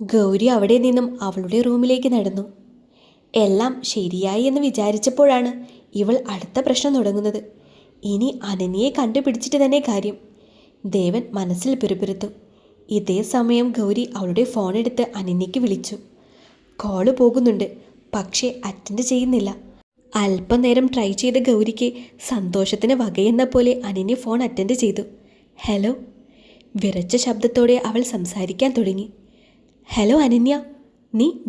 ഗൗരി അവിടെ നിന്നും അവളുടെ റൂമിലേക്ക് നടന്നു. എല്ലാം ശരിയായി എന്ന് വിചാരിച്ചപ്പോഴാണ് ഇവൾ അടുത്ത പ്രശ്നം തുടങ്ങുന്നത്. ഇനി അനന്യയെ കണ്ടുപിടിച്ചിട്ട് തന്നെ കാര്യം. ദേവൻ മനസ്സിൽ പിറുപിറുത്തു. ഇതേ സമയം ഗൗരി അവളുടെ ഫോൺ എടുത്ത് അനന്യയ്ക്ക് വിളിച്ചു. കോള് പോകുന്നുണ്ട്, പക്ഷേ അറ്റൻഡ് ചെയ്യുന്നില്ല. അല്പനേരം ട്രൈ ചെയ്ത ഗൗരിക്ക് സന്തോഷത്തിന് വകയെന്ന പോലെ അനന്യ ഫോൺ അറ്റൻഡ് ചെയ്തു. ഹലോ. വിറച്ച ശബ്ദത്തോടെ അവൾ സംസാരിക്കാൻ തുടങ്ങി. ഹലോ അനന്യ,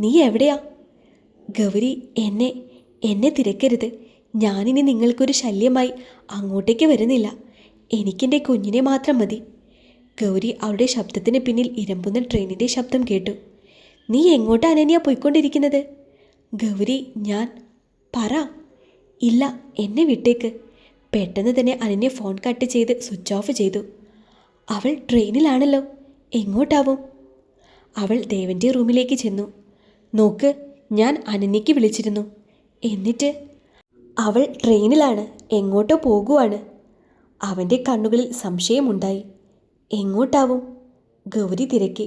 നീ എവിടെയാ? ഗൗരി, എന്നെ തിരക്കരുത്. ഞാനിനി നിങ്ങൾക്കൊരു ശല്യമായി അങ്ങോട്ടേക്ക് വരുന്നില്ല. എനിക്കെൻ്റെ കുഞ്ഞിനെ മാത്രം മതി. ഗൗരി അവളുടെ ശബ്ദത്തിന് പിന്നിൽ ഇരമ്പുന്ന ട്രെയിനിൻ്റെ ശബ്ദം കേട്ടു. നീ എങ്ങോട്ടാ അനന്യ പോയിക്കൊണ്ടിരിക്കുന്നത്? ഗൗരി, ഞാൻ പറ. ഇല്ല, എന്നെ വിട്ടേക്ക്. പെട്ടെന്ന് തന്നെ അനന്യ ഫോൺ കട്ട് ചെയ്ത് സ്വിച്ച് ഓഫ് ചെയ്തു. അവൾ ട്രെയിനിലാണല്ലോ, എങ്ങോട്ടാവും? അവൾ ദേവൻ്റെ റൂമിലേക്ക് ചെന്നു. നോക്ക്, ഞാൻ അനന്യയ്ക്ക് വിളിച്ചിരുന്നു. എന്നിട്ട്? അവൾ ട്രെയിനിലാണ്, എങ്ങോട്ടോ പോകുവാണ്. അവൻ്റെ കണ്ണുകളിൽ സംശയമുണ്ടായി. എങ്ങോട്ടാവും? ഗൗരി തിരക്കി.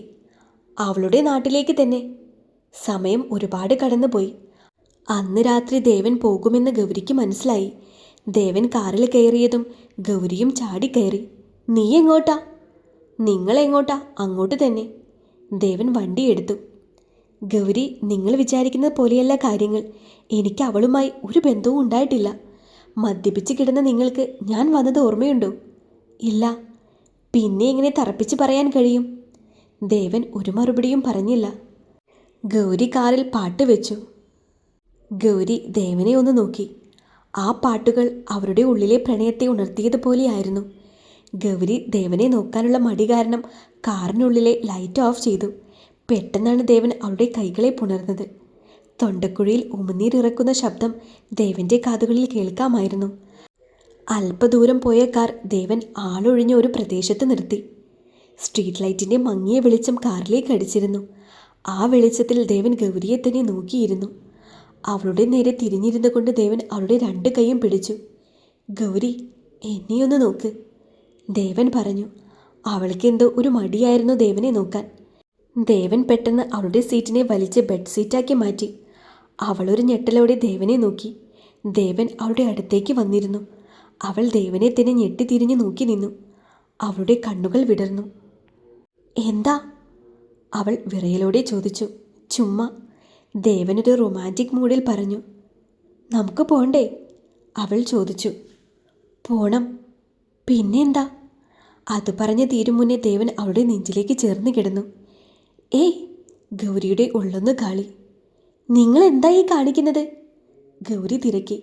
അവളുടെ നാട്ടിലേക്ക് തന്നെ. സമയം ഒരുപാട് കടന്നുപോയി. അന്ന് രാത്രി ദേവൻ പോകുമെന്ന് ഗൗരിക്ക് മനസ്സിലായി. ദേവൻ കാറിൽ കയറിയതും ഗൗരിയും ചാടിക്കയറി. നീ എങ്ങോട്ടാ? നിങ്ങളെങ്ങോട്ടാ? അങ്ങോട്ട് തന്നെ. ദേവൻ വണ്ടിയെടുത്തു. ഗൗരി, നിങ്ങൾ വിചാരിക്കുന്നത് പോലെയല്ല കാര്യങ്ങൾ. എനിക്ക് അവളുമായി ഒരു ബന്ധവും ഉണ്ടായിട്ടില്ല. മദ്യപിച്ച് കിടന്ന നിങ്ങൾക്ക് ഞാൻ വന്നത് ഓർമ്മയുണ്ടോ? ഇല്ല. പിന്നെ എങ്ങനെ തറപ്പിച്ച് പറയാൻ കഴിയും? ദേവൻ ഒരു മറുപടിയും പറഞ്ഞില്ല. ഗൗരി കാറിൽ പാട്ട് വെച്ചു. ഗൗരി ദേവനെ ഒന്ന് നോക്കി. ആ പാട്ടുകൾ അവരുടെ ഉള്ളിലെ പ്രണയത്തെ ഉണർത്തിയതുപോലെയായിരുന്നു. ഗൗരി ദേവനെ നോക്കാനുള്ള മടി കാരണം കാറിനുള്ളിലെ ലൈറ്റ് ഓഫ് ചെയ്തു. പെട്ടെന്നാണ് ദേവൻ അവളുടെ കൈകളെ പുണർന്നത്. തൊണ്ടക്കുഴിയിൽ ഉമിനീരിറക്കുന്ന ശബ്ദം ദേവൻ്റെ കാതുകളിൽ കേൾക്കാമായിരുന്നു. അല്പദൂരം പോയ കാർ ദേവൻ ആളൊഴിഞ്ഞ ഒരു പ്രദേശത്ത് നിർത്തി. സ്ട്രീറ്റ് ലൈറ്റിൻ്റെ മങ്ങിയ വെളിച്ചം കാറിലേക്ക് അടിച്ചിരുന്നു. ആ വെളിച്ചത്തിൽ ദേവൻ ഗൗരിയെ തന്നെ നോക്കിയിരുന്നു. അവളുടെ നേരെ തിരിഞ്ഞിരുന്നു കൊണ്ട് ദേവൻ അവളുടെ 2 കൈയും പിടിച്ചു. ഗൗരി, എന്നെയൊന്ന് നോക്ക്, ദേവൻ പറഞ്ഞു. അവൾക്കെന്തോ ഒരു മടിയായിരുന്നു ദേവനെ നോക്കാൻ. ദേവൻ പെട്ടെന്ന് അവളുടെ സീറ്റിനെ വലിച്ച് ബെഡ് സീറ്റാക്കി മാറ്റി. അവളൊരു ഞെട്ടലോടെ ദേവനെ നോക്കി. ദേവൻ അവളുടെ അടുത്തേക്ക് വന്നിരുന്നു. അവൾ ദേവനെ തന്നെ ഞെട്ടിത്തിരിഞ്ഞു നോക്കി നിന്നു. അവളുടെ കണ്ണുകൾ വിടർന്നു. എന്താ? അവൾ വിറയലോടെ ചോദിച്ചു. ചുമ്മാ. ദേവനൊരു റൊമാൻറ്റിക് മൂഡിൽ പറഞ്ഞു. നമുക്ക് പോണ്ടേ? അവൾ ചോദിച്ചു. പോണം. പിന്നെന്താ? അത് പറഞ്ഞ് തീരും മുന്നേ ദേവൻ അവളുടെ നെഞ്ചിലേക്ക് ചേർന്ന് കിടന്നു. ഏയ്! ഗൗരിയുടെ ഉള്ളൊന്ന് കാളി. നിങ്ങൾ എന്തായി കാണിക്കുന്നത്? ഗൗരി തിരക്കി.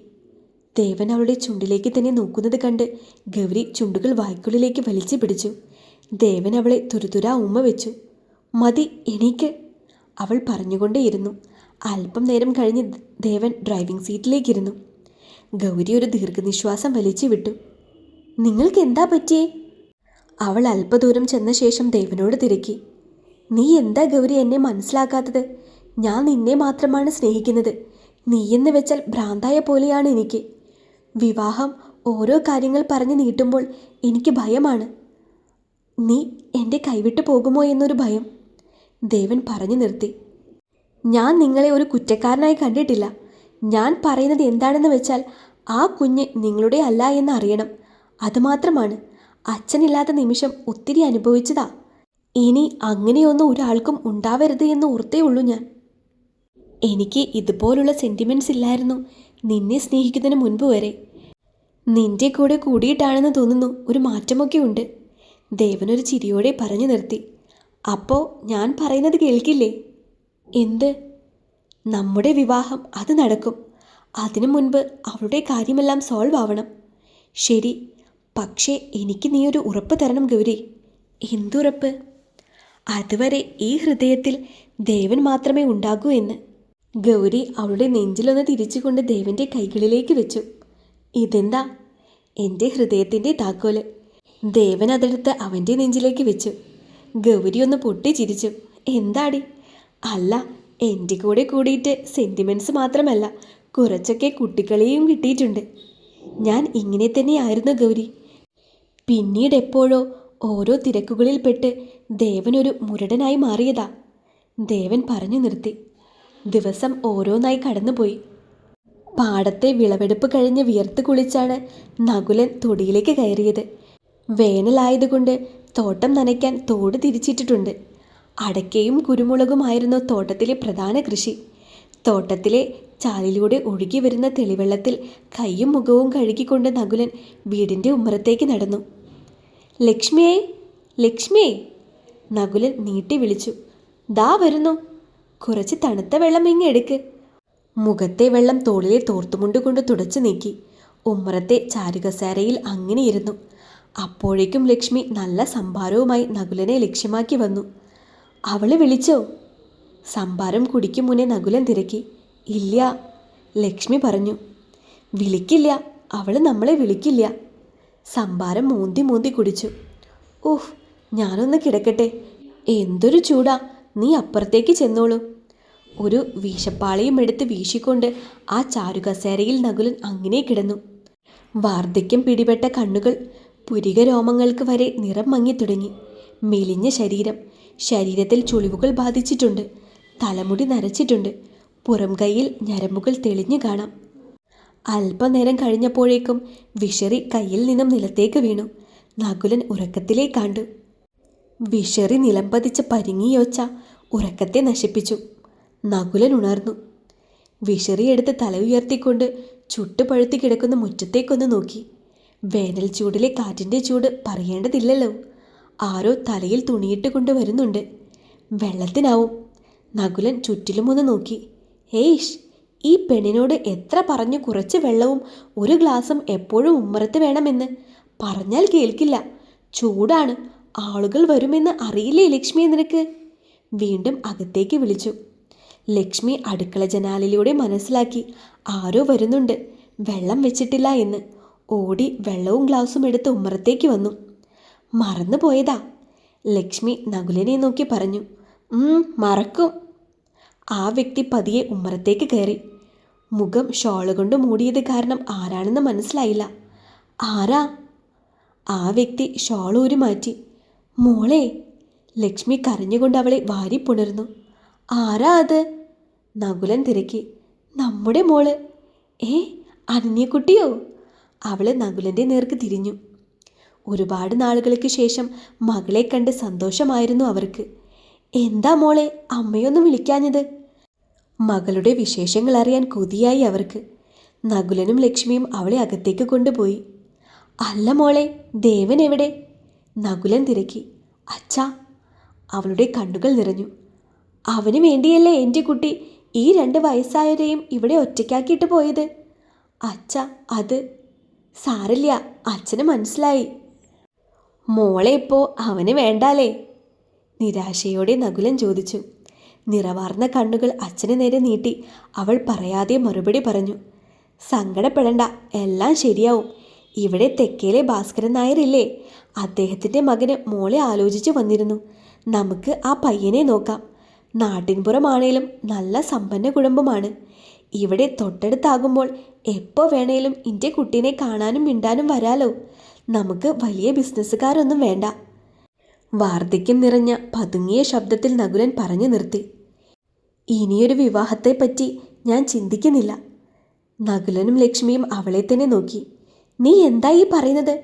ദേവൻ അവളുടെ ചുണ്ടിലേക്ക് തന്നെ നോക്കുന്നത് കണ്ട് ഗൗരി ചുണ്ടുകൾ വായ്ക്കുള്ളിലേക്ക് വലിച്ചു പിടിച്ചു. ദേവൻ അവളെ തുരുതുരാ ഉമ്മ വെച്ചു. മതി, എണീക്ക്, അവൾ പറഞ്ഞുകൊണ്ടേയിരുന്നു. അല്പം നേരം കഴിഞ്ഞ് ദേവൻ ഡ്രൈവിംഗ് സീറ്റിലേക്കിരുന്നു. ഗൗരി ഒരു ദീർഘനിശ്വാസം വലിച്ചു വിട്ടു. നിങ്ങൾക്ക് എന്താ പറ്റിയേ? അവൾ അല്പദൂരം ചെന്ന ശേഷം ദേവനോട് തിരക്കി. നീ എന്താ ഗൗരി എന്നെ മനസ്സിലാക്കാത്തത്? ഞാൻ നിന്നെ മാത്രമാണ് സ്നേഹിക്കുന്നത്. നീയെന്ന് വെച്ചാൽ ഭ്രാന്തായ പോലെയാണ് എനിക്ക്. വിവാഹം ഓരോ കാര്യങ്ങൾ പറഞ്ഞ് നീട്ടുമ്പോൾ എനിക്ക് ഭയമാണ്. നീ എൻ്റെ കൈവിട്ടു പോകുമോ എന്നൊരു ഭയം. ദേവൻ പറഞ്ഞു നിർത്തി. ഞാൻ നിങ്ങളെ ഒരു കുറ്റക്കാരനായി കണ്ടിട്ടില്ല. ഞാൻ പറയുന്നത് എന്താണെന്ന് വെച്ചാൽ ആ കുഞ്ഞ് നിങ്ങളുടെ അല്ല എന്ന് അറിയണം. അതുമാത്രമാണ്. അച്ഛനില്ലാത്ത നിമിഷം ഒത്തിരി അനുഭവിച്ചതാ. ഇനി അങ്ങനെയൊന്നും ഒരാൾക്കും ഉണ്ടാവരുത് എന്ന് ഓർത്തേ ഉള്ളൂ ഞാൻ. എനിക്ക് ഇതുപോലുള്ള സെൻറ്റിമെൻറ്റ്സ് ഇല്ലായിരുന്നു നിന്നെ സ്നേഹിക്കുന്നതിന് മുൻപ് വരെ. നിന്റെ കൂടെ കൂടിയിട്ടാണെന്ന് തോന്നുന്നു ഒരു മാറ്റമൊക്കെ ഉണ്ട്. ദേവനൊരു ചിരിയോടെ പറഞ്ഞു നിർത്തി. അപ്പോൾ ഞാൻ പറയുന്നത് കേൾക്കില്ലേ? എന്ത്? നമ്മുടെ വിവാഹം അത് നടക്കും. അതിനു മുൻപ് അവളുടെ കാര്യമെല്ലാം സോൾവ് ആവണം. ശരി, പക്ഷേ എനിക്ക് നീ ഒരു ഉറപ്പ് തരണം ഗൗരി. എന്തുറപ്പ്? അതുവരെ ഈ ഹൃദയത്തിൽ ദേവൻ മാത്രമേ ഉണ്ടാകൂ എന്ന്. ഗൗരി അവളുടെ നെഞ്ചിലൊന്ന് തിരിച്ചുകൊണ്ട് ദേവൻ്റെ കൈകളിലേക്ക് വെച്ചു. ഇതെന്താ? എൻ്റെ ഹൃദയത്തിൻ്റെ താക്കോല്. ദേവൻ അതെടുത്ത് അവൻ്റെ നെഞ്ചിലേക്ക് വെച്ചു. ഗൗരി ഒന്ന് പൊട്ടിച്ചിരിച്ചു. എന്താടി? അല്ല, എൻ്റെ കൂടെ കൂടിയിട്ട് സെൻറ്റിമെൻറ്റ്സ് മാത്രമല്ല, കുറച്ചൊക്കെ കുട്ടികളെയും കിട്ടിയിട്ടുണ്ട്. ഞാൻ ഇങ്ങനെ തന്നെയായിരുന്നു ഗൗരി. പിന്നീട് എപ്പോഴോ ഓരോ തിരക്കുകളിൽപ്പെട്ട് ദേവനൊരു മുരടനായി മാറിയതാ. ദേവൻ പറഞ്ഞു നിർത്തി. ദിവസം ഓരോന്നായി കടന്നുപോയി. പാടത്തെ വിളവെടുപ്പ് കഴിഞ്ഞ് വിയർത്ത് കുളിച്ചാണ് നകുലൻ തൊടിയിലേക്ക് കയറിയത്. വേനലായതുകൊണ്ട് തോട്ടം നനയ്ക്കാൻ തോട് തിരിച്ചിട്ടിട്ടുണ്ട്. അടയ്ക്കയും കുരുമുളകുമായിരുന്നു തോട്ടത്തിലെ പ്രധാന കൃഷി. തോട്ടത്തിലെ ചാലിലൂടെ ഒഴുകി വരുന്ന തെളിവെള്ളത്തിൽ കൈയും മുഖവും കഴുകിക്കൊണ്ട് നകുലൻ വീടിൻ്റെ ഉമ്മറത്തേക്ക് നടന്നു. ലക്ഷ്മിയേ, ലക്ഷ്മിയേ, നകുലൻ നീട്ടി വിളിച്ചു. ദാ വരുന്നു. കുറച്ച് തണുത്ത വെള്ളം ഇങ്ങെടുക്ക്. മുഖത്തെ വെള്ളം തോളിലെ തോർത്തുമുണ്ടുകൊണ്ട് തുടച്ചു നീക്കി. ഉമ്മറത്തെ ചാരുകസേരയിൽ അങ്ങനെ ഇരുന്നു. അപ്പോഴേക്കും ലക്ഷ്മി നല്ല സംഭാരവുമായി നകുലനെ ലക്ഷ്യമാക്കി വന്നു. അവള് വിളിച്ചോ? സംഭാരം കുടിക്കും മുന്നേ നകുലൻ തിരക്കി. ഇല്ല, ലക്ഷ്മി പറഞ്ഞു. വിളിക്കില്ല, അവൾ നമ്മളെ വിളിക്കില്ല. സംഭാരം മൂന്തി മൂന്തി കുടിച്ചു. ഓഹ്, ഞാനൊന്ന് കിടക്കട്ടെ. എന്തൊരു ചൂടാ, നീ അപ്പുറത്തേക്ക് ചെന്നോളൂ. ഒരു വീശപ്പാളയും എടുത്ത് വീശിക്കൊണ്ട് ആ ചാരുകസേരയിൽ നകുലൻ അങ്ങനെ കിടന്നു. വാർദ്ധക്യം പിടിപെട്ട കണ്ണുകൾ, പുരികരോമങ്ങൾക്ക് വരെ നിറം മങ്ങി തുടങ്ങി. മെലിഞ്ഞ ശരീരം, ശരീരത്തിൽ ചുളിവുകൾ ബാധിച്ചിട്ടുണ്ട്. തലമുടി നരച്ചിട്ടുണ്ട്. പുറം കൈയിൽ ഞരമ്പുകൾ തെളിഞ്ഞു കാണാം. അല്പനേരം കഴിഞ്ഞപ്പോഴേക്കും വിഷറി കയ്യിൽ നിന്നും നിലത്തേക്ക് വീണു. നകുലൻ ഉറക്കത്തിലേക്ക് കണ്ടു. വിഷറി നിലംപതിച്ച പരിങ്ങിയൊച്ച ഉറക്കത്തെ നശിപ്പിച്ചു. നകുലൻ ഉണർന്നു. വിഷറിയെടുത്ത് തല ഉയർത്തിക്കൊണ്ട് ചുട്ടുപഴുത്തി കിടക്കുന്ന മുറ്റത്തേക്കൊന്ന് നോക്കി. വേനൽ ചൂടിലെ കാറ്റിൻ്റെ ചൂട് പറയേണ്ടതില്ലല്ലോ. ആരോ തലയിൽ തുണിയിട്ട് കൊണ്ട് വരുന്നുണ്ട്. വെള്ളത്തിനാവും. നകുലൻ ചുറ്റിലും ഒന്ന് നോക്കി. ഏയ്ഷ്, ഈ പെണ്ണിനോട് എത്ര പറഞ്ഞു കുറച്ച് വെള്ളവും ഒരു ഗ്ലാസും എപ്പോഴും ഉമ്മറത്ത് വേണമെന്ന്. പറഞ്ഞാൽ കേൾക്കില്ല. ചൂടാണ്, ആളുകൾ വരുമെന്ന് അറിയില്ലേ ലക്ഷ്മി നിനക്ക്? വീണ്ടും അകത്തേക്ക് വിളിച്ചു. ലക്ഷ്മി അടുക്കള ജനാലിലൂടെ മനസ്സിലാക്കി ആരോ വരുന്നുണ്ട്, വെള്ളം വെച്ചിട്ടില്ല എന്ന്. ഓടി വെള്ളവും ഗ്ലാസും എടുത്ത് ഉമ്മറത്തേക്ക് വന്നു. മറന്നു പോയതാ, ലക്ഷ്മി നകുലനെ നോക്കി പറഞ്ഞു. മറക്കും. ആ വ്യക്തി പതിയെ ഉമ്മറത്തേക്ക് കയറി. മുഖം ഷോള് കൊണ്ട് മൂടിയത് കാരണം ആരാണെന്ന് മനസ്സിലായില്ല. ആരാ? ആ വ്യക്തി ഷോൾ ഊരി മാറ്റി. മോളെ, ലക്ഷ്മി കരഞ്ഞുകൊണ്ട് അവളെ വാരിപ്പുണർന്നു. ആരാ അത്? നകുലൻ തിരക്കി. നമ്മുടെ മോള്. അനന്യക്കുട്ടിയോ? അവള് നകുലൻ്റെ നേർക്ക് തിരിഞ്ഞു. ഒരുപാട് നാളുകൾക്ക് ശേഷം മകളെ കണ്ട് സന്തോഷമായിരുന്നു അവർക്ക്. എന്താ മോളെ അമ്മയൊന്നും വിളിക്കാഞ്ഞത്? മകളുടെ വിശേഷങ്ങൾ അറിയാൻ കൊതിയായി അവർക്ക്. നകുലനും ലക്ഷ്മിയും അവളെ അകത്തേക്ക് കൊണ്ടുപോയി. അല്ല മോളെ, ദേവൻ എവിടെ? നകുലൻ തിരക്കി. അച്ഛാ. അവളുടെ കണ്ണുകൾ നിറഞ്ഞു. അവന് വേണ്ടിയല്ലേ എൻ്റെ കുട്ടി ഈ 2 വയസ്സായവരെയും ഇവിടെ ഒറ്റയ്ക്കാക്കിയിട്ട് പോയത്? അച്ഛ, അത് സാരില്ല, അച്ഛന് മനസ്സിലായി. മോളെ ഇപ്പോൾ അവന് വേണ്ടാലേ? നിരാശയോടെ നകുലൻ ചോദിച്ചു. നിറവാർന്ന കണ്ണുകൾ അച്ഛന് നേരെ നീട്ടി അവൾ പറയാതെ മറുപടി പറഞ്ഞു. സങ്കടപ്പെടണ്ട, എല്ലാം ശരിയാവും. ഇവിടെ തെക്കേലെ ഭാസ്കരൻ നായരില്ലേ, അദ്ദേഹത്തിൻ്റെ മകന് മോളെ ആലോചിച്ച് വന്നിരുന്നു. നമുക്ക് ആ പയ്യനെ നോക്കാം. നാട്ടിൻപുറമാണേലും നല്ല സമ്പന്ന കുടുംബമാണ്. ഇവിടെ തൊട്ടടുത്താകുമ്പോൾ എപ്പോൾ വേണേലും എൻ്റെ കുട്ടീനെ കാണാനും മിണ്ടാനും വരാലോ. നമുക്ക് വലിയ ബിസിനസ്സുകാരൊന്നും വേണ്ട. വാർദ്ധക്യം നിറഞ്ഞ പതുങ്ങിയ ശബ്ദത്തിൽ നകുലൻ പറഞ്ഞു നിർത്തി. ഇനിയൊരു വിവാഹത്തെപ്പറ്റി ഞാൻ ചിന്തിക്കുന്നില്ല. നകുലനും ലക്ഷ്മിയും അവളെ തന്നെ നോക്കി. നീ എന്താ ഈ പറയുന്നത്?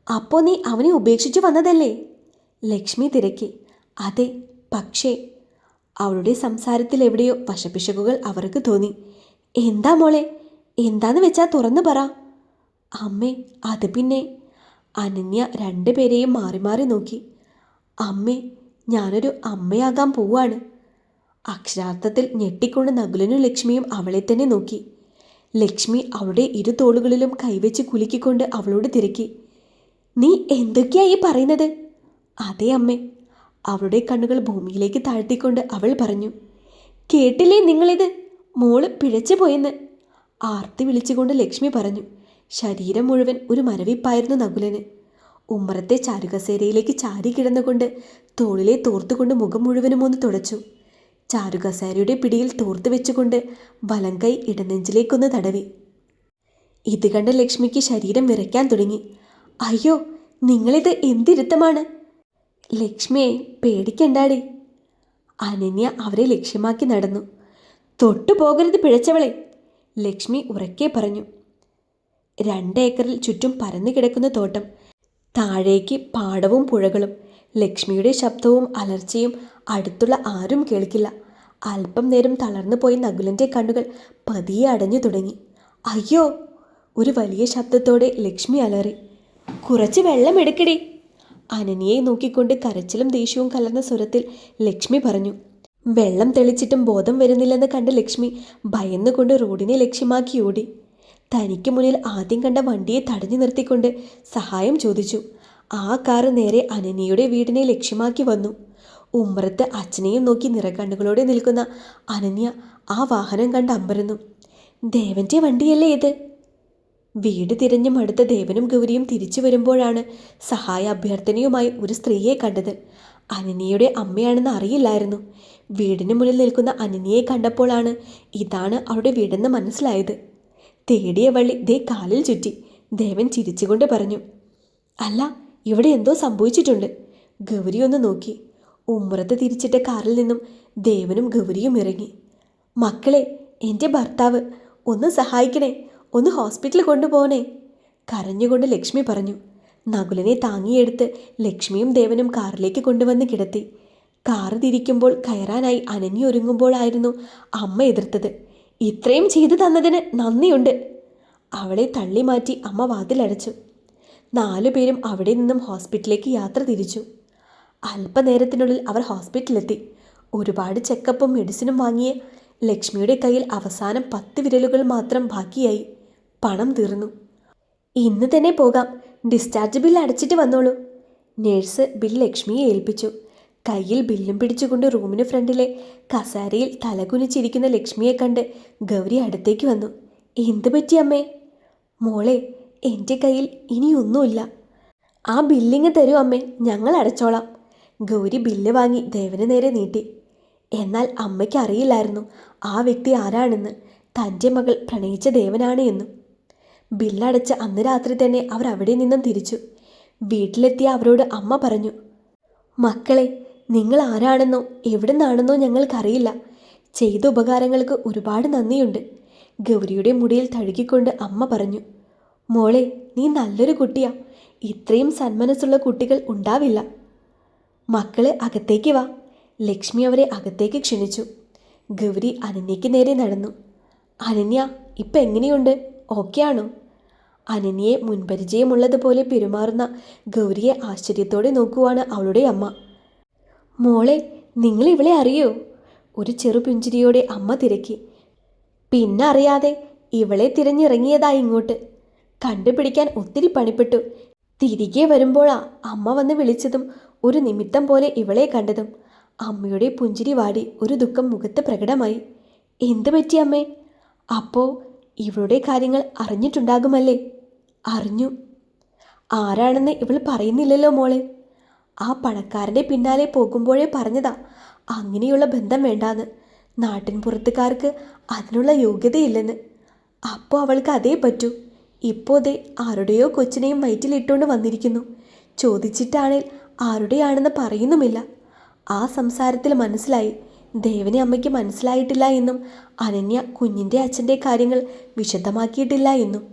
അപ്പോൾ നീ അവനെ ഉപേക്ഷിച്ചു വന്നതല്ലേ? ലക്ഷ്മി തിരക്കി. അതെ, പക്ഷേ. അവളുടെ സംസാരത്തിൽ എവിടെയോ വശപിശകുകൾ അവർക്ക് തോന്നി. എന്താ മോളെ, എന്താന്ന് വെച്ചാൽ തുറന്നു പറ. അമ്മേ, അത് പിന്നെ. അനന്യ 2 പേരെയും മാറി മാറി നോക്കി. അമ്മേ, ഞാനൊരു അമ്മയാകാൻ പോവാണ്. അക്ഷരാർത്ഥത്തിൽ ഞെട്ടിക്കൊണ്ട് നകുലനും ലക്ഷ്മിയും അവളെ തന്നെ നോക്കി. ലക്ഷ്മി അവളുടെ ഇരുതോളുകളിലും കൈവച്ച് കുലുക്കിക്കൊണ്ട് അവളോട് തിരക്കി. നീ എന്തൊക്കെയാ ഈ പറയുന്നത്? അതെ അമ്മേ. അവളുടെ കണ്ണുകൾ ഭൂമിയിലേക്ക് താഴ്ത്തിക്കൊണ്ട് അവൾ പറഞ്ഞു. കേട്ടില്ലേ നിങ്ങളിത്? മോള് പിഴച്ചു പോയെന്ന് ആർത്തി വിളിച്ചുകൊണ്ട് ലക്ഷ്മി പറഞ്ഞു. ശരീരം മുഴുവൻ ഒരു മരവിപ്പായിരുന്നു നകുലന്. ഉമ്മറത്തെ ചാരുകസേരയിലേക്ക് ചാരി കിടന്നുകൊണ്ട് തോളിലെ തോർത്തുകൊണ്ട് മുഖം മുഴുവനും ഒന്ന് തുടച്ചു. ചാരുകസേരയുടെ പിടിയിൽ തോർത്ത് വെച്ചുകൊണ്ട് വലം കൈ ഇടനെഞ്ചിലേക്കൊന്ന് തടവി. ഇത് കണ്ട ലക്ഷ്മിക്ക് ശരീരം വിറയ്ക്കാൻ തുടങ്ങി. അയ്യോ, നിങ്ങളിത് എന്തിരുത്തമാണ്? ലക്ഷ്മിയെ പേടിക്കണ്ടാടി. അനന്യ അവരെ ലക്ഷ്യമാക്കി നടന്നു. തൊട്ടു പോകരുത് പിഴച്ചവളെ, ലക്ഷ്മി ഉറക്കെ പറഞ്ഞു. 2 ഏക്കറിൽ ചുറ്റും പരന്നു കിടക്കുന്ന തോട്ടം, താഴേക്ക് പാടവും പുഴകളും. ലക്ഷ്മിയുടെ ശബ്ദവും അലർച്ചയും അടുത്തുള്ള ആരും കേൾക്കില്ല. അല്പം നേരം തളർന്നു പോയ നകുലൻ്റെ കണ്ണുകൾ പതിയെ അടഞ്ഞു തുടങ്ങി. അയ്യോ! ഒരു വലിയ ശബ്ദത്തോടെ ലക്ഷ്മി അലറി. കുറച്ച് വെള്ളം എടുക്കടി. അനന്യയെ നോക്കിക്കൊണ്ട് കരച്ചിലും ദേഷ്യവും കലർന്ന സ്വരത്തിൽ ലക്ഷ്മി പറഞ്ഞു. വെള്ളം തെളിച്ചിട്ടും ബോധം വരുന്നില്ലെന്ന് കണ്ട ലക്ഷ്മി ഭയന്നുകൊണ്ട് റോഡിനെ ലക്ഷ്യമാക്കി ഓടി. തനിക്ക് മുന്നിൽ ആദ്യം കണ്ട വണ്ടിയെ തടഞ്ഞു നിർത്തിക്കൊണ്ട് സഹായം ചോദിച്ചു. ആ കാറ് നേരെ അനന്യയുടെ വീടിനെ ലക്ഷ്യമാക്കി വന്നു. ഉമ്മറത്ത് അച്ഛനെയും നോക്കി നിറകണ്ണുകളോടെ നിൽക്കുന്ന അനന്യ ആ വാഹനം കണ്ട് അമ്പരന്നു. ദേവൻ്റെ വണ്ടിയല്ലേ ഇത്? വീട് തിരഞ്ഞും അടുത്ത ദേവനും ഗൗരിയും തിരിച്ചു വരുമ്പോഴാണ് സഹായ അഭ്യർത്ഥനയുമായി ഒരു സ്ത്രീയെ കണ്ടത്. അനന്യയുടെ അമ്മയാണെന്ന് അറിയില്ലായിരുന്നു. വീടിന് മുന്നിൽ നിൽക്കുന്ന അനന്യയെ കണ്ടപ്പോഴാണ് ഇതാണ് അവരുടെ വീടെന്ന് മനസ്സിലായത്. തേടിയ വള്ളി ദേ കാലിൽ ചുറ്റി. ദേവൻ ചിരിച്ചുകൊണ്ട് പറഞ്ഞു. അല്ല, ഇവിടെ എന്തോ സംഭവിച്ചിട്ടുണ്ട്. ഗൗരി ഒന്ന് നോക്കി. ഉമ്മറത്ത് തിരിച്ചിട്ട കാറിൽ നിന്നും ദേവനും ഗൗരിയും ഇറങ്ങി. മക്കളെ, എൻ്റെ ഭർത്താവ്, ഒന്ന് സഹായിക്കണേ, ഒന്ന് ഹോസ്പിറ്റലിൽ കൊണ്ടുപോകണേ, കരഞ്ഞുകൊണ്ട് ലക്ഷ്മി പറഞ്ഞു. നകുലനെ താങ്ങിയെടുത്ത് ലക്ഷ്മിയും ദേവനും കാറിലേക്ക് കൊണ്ടുവന്ന് കിടത്തി. കാറ് തിരിക്കുമ്പോൾ കയറാനായി അനന്യ ഒരുങ്ങുമ്പോഴായിരുന്നു അമ്മ എതിർത്തത്. ഇത്രയും ചെയ്തു തന്നതിന് നന്ദിയുണ്ട്. അവളെ തള്ളി മാറ്റി അമ്മ വാതിലടച്ചു. 4 പേരും അവിടെ നിന്നും ഹോസ്പിറ്റലിലേക്ക് യാത്ര തിരിച്ചു. അല്പനേരത്തിനുള്ളിൽ അവർ ഹോസ്പിറ്റലിലെത്തി. ഒരുപാട് ചെക്കപ്പും മെഡിസിനും വാങ്ങിയ ലക്ഷ്മിയുടെ കയ്യിൽ അവസാനം 10 വിരലുകൾ മാത്രം ബാക്കിയായി. പണം തീർന്നു. ഇന്ന് തന്നെ പോകാം, ഡിസ്ചാർജ് ബില്ല് അടച്ചിട്ട് വന്നോളൂ. നേഴ്സ് ബില്ല് ലക്ഷ്മിയെ ഏൽപ്പിച്ചു. കയ്യിൽ ബില്ലും പിടിച്ചുകൊണ്ട് റൂമിന് ഫ്രണ്ടിലെ കസാരയിൽ തലകുനിച്ചിരിക്കുന്ന ലക്ഷ്മിയെ കണ്ട് ഗൗരി അടുത്തേക്ക് വന്നു. എന്തു പറ്റി അമ്മേ? മോളെ, എൻ്റെ കയ്യിൽ ഇനിയൊന്നുമില്ല. ആ ബില്ലിങ് തരൂ അമ്മേ, ഞങ്ങൾ അടച്ചോളാം. ഗൗരി ബില്ല് വാങ്ങി ദേവന് നേരെ നീട്ടി. എന്നാൽ അമ്മയ്ക്ക് അറിയില്ലായിരുന്നു ആ വ്യക്തി ആരാണെന്ന്, തൻ്റെ മകൾ പ്രണയിച്ച ദേവനാണ് എന്നും. ബില്ലടച്ച അന്ന് രാത്രി തന്നെ അവർ അവിടെ നിന്നും തിരിച്ചു. വീട്ടിലെത്തിയ അവരോട് അമ്മ പറഞ്ഞു. മക്കളെ, നിങ്ങൾ ആരാണെന്നോ എവിടെ നിന്നാണെന്നോ ഞങ്ങൾക്കറിയില്ല. ചെയ്ത ഉപകാരങ്ങൾക്ക് ഒരുപാട് നന്ദിയുണ്ട്. ഗൗരിയുടെ മുടിയിൽ തഴുകിക്കൊണ്ട് അമ്മ പറഞ്ഞു. മോളെ, നീ നല്ലൊരു കുട്ടിയാ. ഇത്രയും സന്മനസ്സുള്ള കുട്ടികൾ ഉണ്ടാവില്ല. മക്കള് അകത്തേക്ക് വാ. ലക്ഷ്മി അവരെ അകത്തേക്ക് ക്ഷണിച്ചു. ഗൗരി അനന്യയ്ക്ക് നേരെ നടന്നു. അനന്യ, ഇപ്പം എങ്ങനെയുണ്ട്? ഓക്കെ ആണോ? അനന്യയെ മുൻപരിചയമുള്ളതുപോലെ പെരുമാറുന്ന ഗൗരിയെ ആശ്ചര്യത്തോടെ നോക്കുവാണ് അവളുടെ അമ്മ. മോളെ, നിങ്ങൾ ഇവളെ അറിയോ? ഒരു ചെറുപുഞ്ചിരിയോടെ അമ്മ തിരക്കി. പിന്നെ അറിയാതെ, ഇവളെ തിരഞ്ഞിറങ്ങിയതാ ഇങ്ങോട്ട്. കണ്ടുപിടിക്കാൻ ഒത്തിരി പണിപ്പെട്ടു. തിരികെ വരുമ്പോഴാ അമ്മ വന്ന് വിളിച്ചതും ഒരു നിമിത്തം പോലെ ഇവളെ കണ്ടതും. അമ്മയുടെ പുഞ്ചിരി വാടി ഒരു ദുഃഖം മുഖത്ത് പ്രകടമായി. എന്തു പറ്റി അമ്മേ? അപ്പോൾ ഇവളുടെ കാര്യങ്ങൾ അറിഞ്ഞിട്ടുണ്ടാകുമല്ലേ? അറിഞ്ഞു. ആരാണെന്ന് ഇവൾ പറയുന്നില്ലല്ലോ മോളെ. ആ പണക്കാരൻ്റെ പിന്നാലെ പോകുമ്പോഴേ പറഞ്ഞതാ അങ്ങനെയുള്ള ബന്ധം വേണ്ടാന്ന്. നാട്ടിൻ പുറത്തുകാർക്ക് അതിനുള്ള യോഗ്യതയില്ലെന്ന്. അപ്പോൾ അവൾക്ക് അതേ പറ്റൂ. ഇപ്പോൾ ദേ ആരുടെയോ കൊച്ചിനെയും വയറ്റിലിട്ടുകൊണ്ട് വന്നിരിക്കുന്നു. ചോദിച്ചിട്ടാണേൽ ആരുടെയാണെന്ന് പറയുന്നുമില്ല. ആ സംസാരത്തിൽ മനസ്സിലായി ദേവനെ അമ്മയ്ക്ക് മനസ്സിലായിട്ടില്ല എന്നും അനന്യ കുഞ്ഞിൻ്റെ അച്ഛൻ്റെ കാര്യങ്ങൾ വിശദമാക്കിയിട്ടില്ല എന്നും.